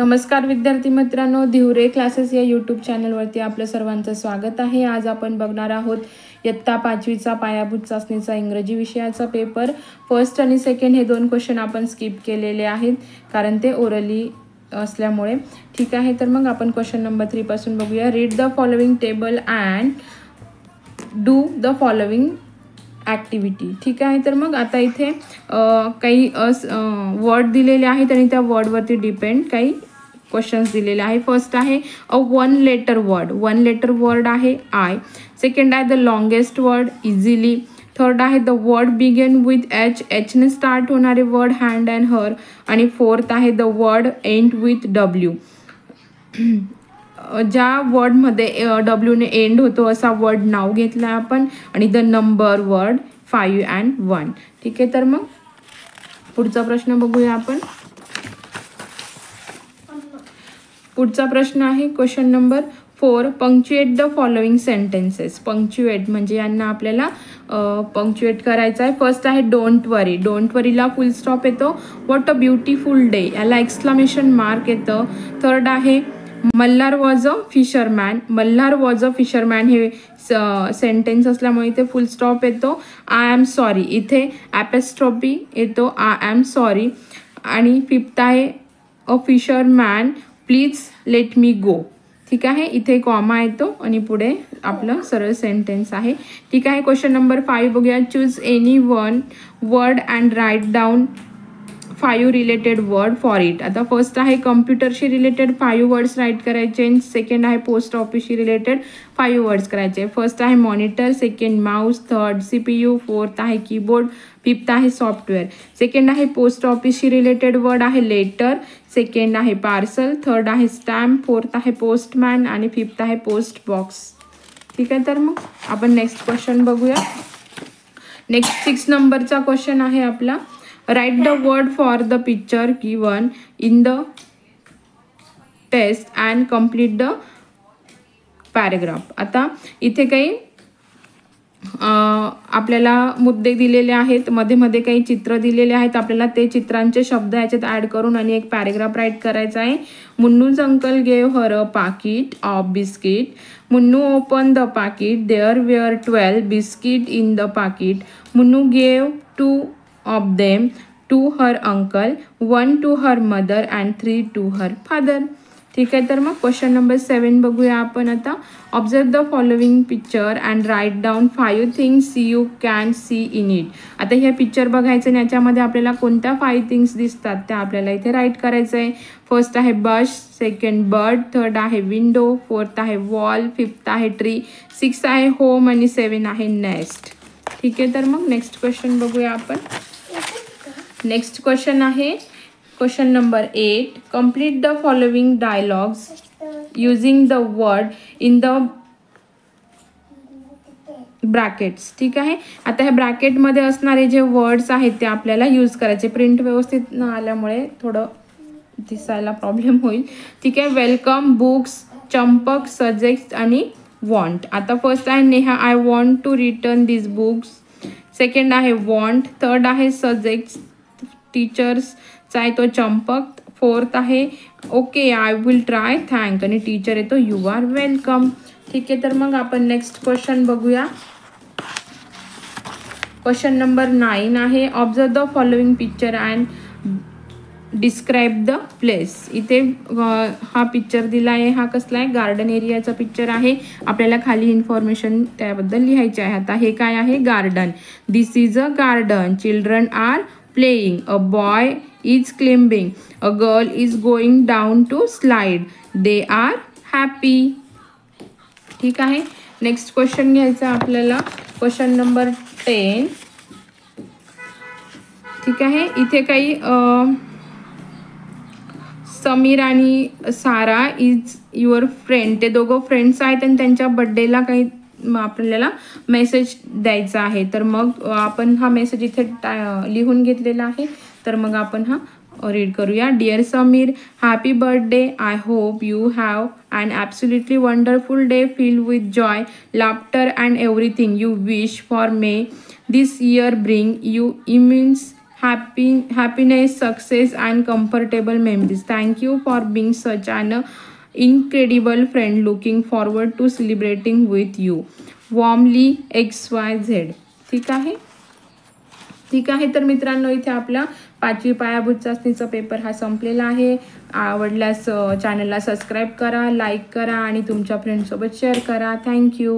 नमस्कार विद्यार्थी मित्रांनो, धिवरे क्लासेस या यूट्यूब चॅनलवरती आपलं सर्वांचं स्वागत आहे। आज आपण बघणार आहोत इयत्ता 5वीचा पायाभूत चाचणीचा इंग्रजी विषयाचा पेपर। फर्स्ट आणि सेकंड हे दोन क्वेश्चन आपण स्किप केलेले आहेत कारण ते ओरली असल्यामुळे। ठीक आहे, तर मग आपण क्वेश्चन नंबर 3 पासून बघूया। Read the following table and do the following activity. ठीक आहे, तर मग आता इथे काही वर्ड दिलेले आहेत आणि त्या वर्डवरती डिपेंड काही क्वेश्चन्स दिलेले आहे। फर्स्ट आहे अ वन लेटर वर्ड आहे आय। सेकंड आहे the longest word easily. Third आहे the word begin with H ने स्टार्ट होणारे वर्ड हँड अँड हर। आणि फोर्थ आहे the word end with W. ज्या वर्डमध्ये डब्ल्यूने एंड होतो असा वर्ड नाव घेतला आपण। आणि द नंबर वर्ड 5 and 1। ठीक आहे, तर मग पुढचा प्रश्न बघूया आपण। पुढचा प्रश्न आहे question number 4 punctuate the following sentences. Punctuate म्हणजे यांना आपल्याला पंक्च्युएट करायचं आहे। फर्स्ट आहे डोंट वरी। डोंट वरीला फुल स्टॉप येतो। व्हॉट अ ब्युटिफुल डे याला एक्सक्लेमेशन मार्क येतं। थर्ड आहे Malhar was a fisherman. Malhar was a fisherman हे सेंटेन्स असल्यामुळे इथे फुल स्टॉप येतो। आय एम सॉरी इथे ॲपेस्ट्रॉफी येतो आय एम सॉरी। आणि फिफ्थ आहे a fisherman please let me गो। ठीक आहे, इथे कॉमा येतो आणि पुढे आपलं सरळ सेंटेन्स आहे। ठीक आहे, क्वेश्चन नंबर 5 बघूया। Choose any one word and write down 5 related word for it. आता फर्स्ट आहे कम्प्युटरशी रिलेटेड 5 वर्ड्स राईट करायचे। सेकंड आहे पोस्ट ऑफिसशी रिलेटेड 5 वर्ड्स करायचे। फर्स्ट आहे monitor, second mouse, third CPU, fourth आहे कीबोर्ड, फिफ्थ आहे सॉफ्टवेअर। सेकंड आहे पोस्ट ऑफिसशी रिलेटेड वर्ड आहे लेटर, सेकंड आहे पार्सल, थर्ड आहे स्टॅम्प, फोर्थ आहे पोस्टमॅन आणि फिफ्थ आहे पोस्ट बॉक्स। ठीक आहे, तर मग आपण नेक्स्ट क्वेश्चन बघूया। नेक्स्ट 6 नंबरचा क्वेश्चन आहे आपला। Write the word for the picture given in the test and complete the paragraph. आता इथे काही आपल्याला मुद्दे दिलेले आहेत, मध्ये काही चित्र दिलेले आहेत। आपल्याला ते चित्रांचे शब्द याच्यात ॲड करून आणि एक पॅरेग्राफ राईट करायचा आहे। मुन्नूज uncle gave her a packet of biscuit. Munnu open the packet, there were 12 biscuit in the packet. Munnu gave 2 of them to her uncle, 1 to her mother and 3 to her father। ठीक आहे, तर मग question number 7 बघूया आपण आता। Observe the following picture and write down 5 things you can see in it. आता हे picture बघायचं आणि याच्यामध्ये आपल्याला कोणत्या 5 थिंग्स दिसतात त्या आपल्याला इथे राईट करायचं आहे। फर्स्ट आहे बस, सेकंड बर्ड, थर्ड आहे विंडो, फोर्थ आहे वॉल, फिफ्थ आहे ट्री, 6 आहे होम आणि 7 आहे नेस्ट। ठीक आहे, तर मग नेक्स्ट क्वेश्चन बघूया आपण। नेक्स्ट क्वेश्चन आहे question number 8 complete the following dialogues using the word in the brackets. ठीक आहे, आता ह्या ब्रॅकेटमध्ये असणारे जे वर्ड्स आहेत ते आपल्याला यूज करायचे। प्रिंट व्यवस्थित न आल्यामुळे थोडं दिसायला प्रॉब्लेम होईल। ठीक आहे, वेलकम, बुक्स, चंपक, सजेस्ट आणि वॉन्ट। आता फर्स्ट आहे Neha I want to return this books. Second आहे वॉन्ट, थर्ड आहे सजेस्ट टीचर्सचा आहे तो चंपक, फोर्थ आहे okay I will try thank आणि टीचर येतो यू आर वेलकम। ठीक आहे, तर मग आपण नेक्स्ट क्वेश्चन बघूया। क्वेश्चन नंबर 9 आहे observe the following picture and describe the place. इथे हा पिक्चर दिला आहे, हा कसला आहे गार्डन एरियाचा पिक्चर आहे। आपल्याला खाली इन्फॉर्मेशन त्याबद्दल लिहायची आहे। आता हे काय आहे garden. This is a garden, children are playing, a boy is climbing, a girl is going down to slide, they are happy. ठीक आहे, नेक्स्ट क्वेश्चन घ्यायचा आपल्याला क्वेश्चन नंबर 10। ठीक आहे, इथे काही समीर आणि सारा इज युअर फ्रेंड, ते दोघं फ्रेंड्स आहेत आणि त्यांच्या बर्थडेला काही आपल्याला मेसेज द्यायचा आहे। तर मग आपण हा मेसेज इथे लिहून घेतलेला आहे। तर मग आपण हा रीड करूया। Dear Sameer, happy birthday, I hope you have an absolutely wonderful day filled with joy, laughter and everything you wish for may this year bring you immense happiness, success and comfortable memories. Thank you for being such an incredible friend. Looking forward to celebrating with you. Warmly XYZ. ठीक आहे. ठीक आहे, तर मित्रांनो इथे आपला 5वी पायाभूत चाचणीचा पेपर हा संपलेला आहे. आवडल्यास चॅनलला सबस्क्राईब करा, लाईक करा आणि तुमच्या फ्रेंड्ससोबत शेअर करा. थँक्यू.